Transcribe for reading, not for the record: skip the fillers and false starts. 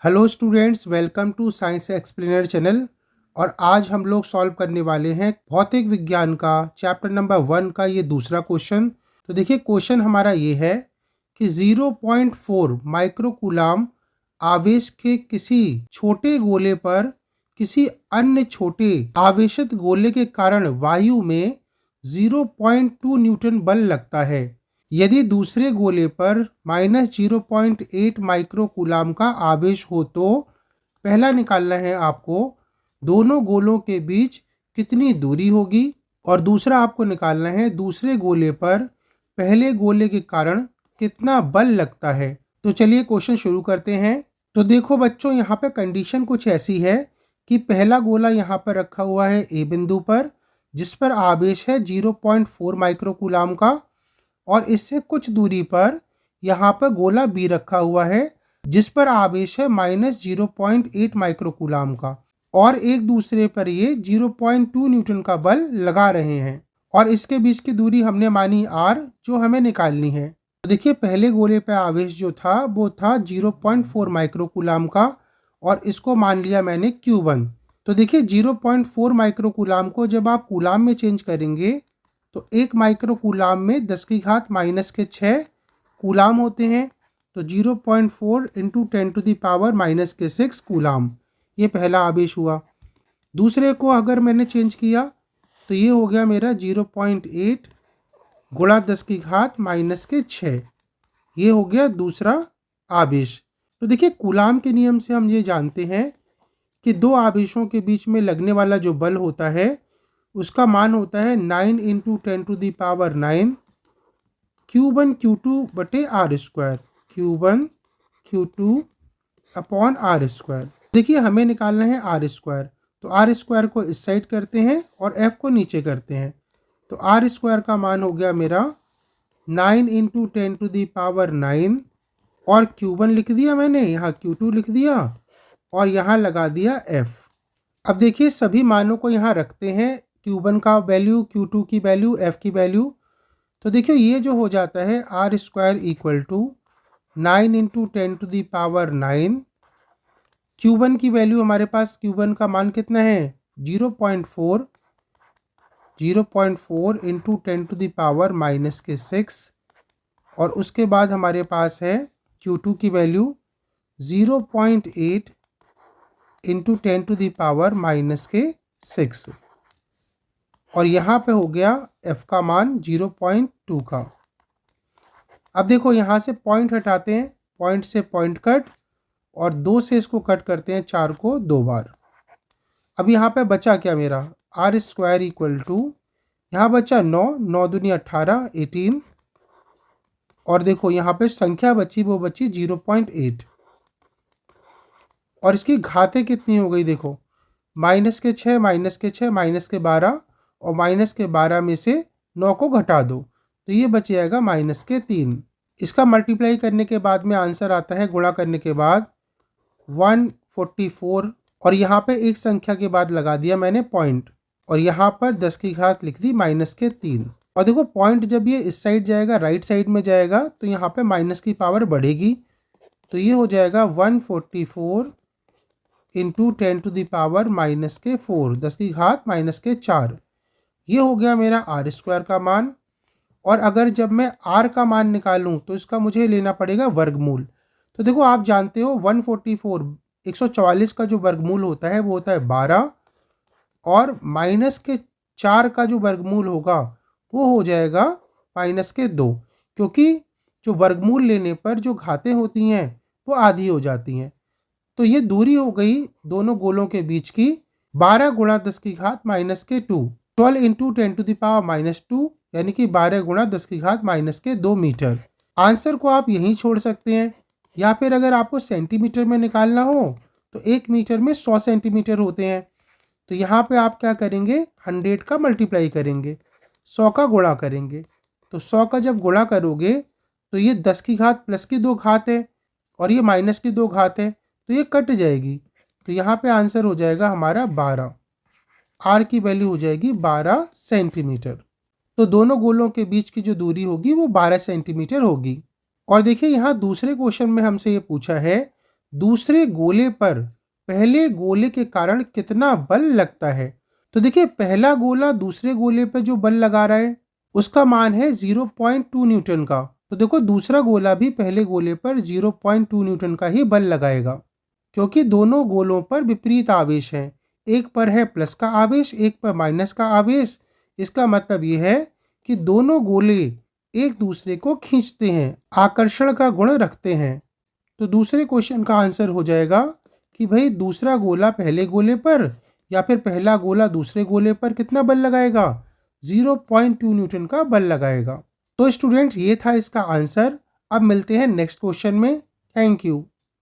Hello students, welcome to science explainer channel. और आज हम लोग सॉल्व करने वाले हैं भौतिक विज्ञान का चैप्टर नंबर 1 का ये दूसरा क्वेश्चन। तो देखिए, क्वेश्चन हमारा ये है कि 0.4 माइक्रोकूलाम आवेश के किसी छोटे गोले पर किसी अन्य छोटे आवेशित गोले के कारण वायु में 0.2 न्यूटन बल लगता है। यदि दूसरे गोले पर -0.8 माइक्रोकूलाम का आवेश हो तो पहला निकालना है आपको दोनों गोलों के बीच कितनी दूरी होगी, और दूसरा आपको निकालना है दूसरे गोले पर पहले गोले के कारण कितना बल लगता है। तो चलिए क्वेश्चन शुरू करते हैं। तो देखो बच्चों, यहाँ पे कंडीशन कुछ ऐसी है कि पहला गोला यहाँ पर रखा हुआ है ए बिंदु पर, जिस पर आवेश है 0.4 माइक्रोकूलाम का, और इससे कुछ दूरी पर यहाँ पर गोला बी रखा हुआ है जिस पर आवेश है -0.8 माइक्रोकूलाम का, और एक दूसरे पर ये 0.2 न्यूटन का बल लगा रहे हैं, और इसके बीच की दूरी हमने मानी आर, जो हमें निकालनी है। तो देखिए, पहले गोले पर आवेश जो था वो था 0.4 माइक्रोकूलाम का, और इसको मान लिया मैंने Q1। तो देखिए, 0.4 माइक्रोकूलाम को जब आप कूलाम में चेंज करेंगे तो 1 माइक्रोकूलाम में 10 की घात -6 कूलाम होते हैं। तो 0.4 इंटू 10⁻⁻6 कूलाम, ये पहला आवेश हुआ। दूसरे को अगर मैंने चेंज किया तो ये हो गया मेरा 0.8 गुणा 10 की घात -6, ये हो गया दूसरा आवेश। तो देखिए, कूलाम के नियम से हम ये जानते हैं कि दो आवेशों के बीच में लगने वाला जो बल होता है उसका मान होता है 9 इंटू 10⁹ Q1 Q2 बटे R square, Q1 Q2 upon R square. देखिए, हमें निकालना है आर स्क्वायर, तो आर स्क्वायर को इस साइड करते हैं और एफ को नीचे करते हैं। तो आर स्क्वायर का मान हो गया मेरा 9 इंटू 10⁹, और Q1 लिख दिया मैंने, यहाँ Q2 लिख दिया और यहाँ लगा दिया F। अब देखिए, सभी मानों को यहाँ रखते हैं, Q1 का वैल्यू, Q2 की वैल्यू, F की वैल्यू। तो देखियो, ये जो हो जाता है R square equal to 9 into 10⁹। Q1 की वैल्यू हमारे पास, Q1 का मान कितना है 0.4 इंटू 10⁻⁻6, और उसके बाद हमारे पास है Q2 की वैल्यू 0.8 इंटू 10⁻⁻6, और यहाँ पे हो गया F का मान 0.2 का। अब देखो, यहाँ से पॉइंट हटाते हैं, पॉइंट से पॉइंट कट, और 2 से इसको कट करते हैं 4 को 2 बार। अब यहाँ पे बचा क्या मेरा, आर स्क्वायर इक्वल टू, यहाँ बचा 9 दूनी 18 18, और देखो यहाँ पे संख्या बची, वो बची 0.8, और इसकी घातें कितनी हो गई, देखो -6 -12, और -12 में से 9 को घटा दो तो ये बच जाएगा -3। इसका मल्टीप्लाई करने के बाद में आंसर आता है, गुणा करने के बाद 144, और यहाँ पे एक संख्या के बाद लगा दिया मैंने पॉइंट, और यहाँ पर 10 की घात लिख दी -3। और देखो, पॉइंट जब ये इस साइड जाएगा, राइट साइड में जाएगा, तो यहाँ पे माइनस की पावर बढ़ेगी, तो ये हो जाएगा 144 इंटू 10⁻⁻4, 10 की घात -4, ये हो गया मेरा आर स्क्वायर का मान। और अगर जब मैं आर का मान निकालूं तो इसका मुझे लेना पड़ेगा वर्गमूल। तो देखो, आप जानते हो 144 का जो वर्गमूल होता है वो होता है 12, और -4 का जो वर्गमूल होगा वो हो जाएगा -2, क्योंकि जो वर्गमूल लेने पर जो घातें होती हैं वो आधी हो जाती हैं। तो ये दूरी हो गई दोनों गोलों के बीच की 12 गुणा 10 की घात -2, 12 इंटू 10⁻⁻2, यानी कि 12 गुणा 10 की घात -2 मीटर। आंसर को आप यहीं छोड़ सकते हैं, या फिर अगर आपको सेंटीमीटर में निकालना हो तो 1 मीटर में 100 सेंटीमीटर होते हैं। तो यहाँ पे आप क्या करेंगे, 100 का मल्टीप्लाई करेंगे, 100 का गुणा करेंगे। तो 100 का जब गुणा करोगे तो ये 10 की घात प्लस की 2 घात है, और ये माइनस की 2 घात है, तो ये कट जाएगी। तो यहाँ पे आंसर हो जाएगा हमारा 12, आर की वैल्यू हो जाएगी 12 सेंटीमीटर। तो दोनों गोलों के बीच की जो दूरी होगी वो 12 सेंटीमीटर होगी। और देखिए, यहाँ दूसरे क्वेश्चन में हमसे ये पूछा है दूसरे गोले पर पहले गोले के कारण कितना बल लगता है। तो देखिए पहला गोला दूसरे गोले पर जो बल लगा रहा है उसका मान है 0.2 न्यूटन का। तो देखो दूसरा गोला भी पहले गोले पर 0.2 न्यूटन का ही बल लगाएगा, क्योंकि दोनों गोलों पर विपरीत आवेश है। एक पर है प्लस का आवेश, एक पर माइनस का आवेश। इसका मतलब यह है कि दोनों गोले एक दूसरे को खींचते हैं, आकर्षण का गुण रखते हैं। तो दूसरे क्वेश्चन का आंसर हो जाएगा कि भाई दूसरा गोला पहले गोले पर या फिर पहला गोला दूसरे गोले पर कितना बल लगाएगा, 0.2 न्यूटन का बल लगाएगा। तो स्टूडेंट्स ये था इसका आंसर। अब मिलते हैं नेक्स्ट क्वेश्चन में। Thank you.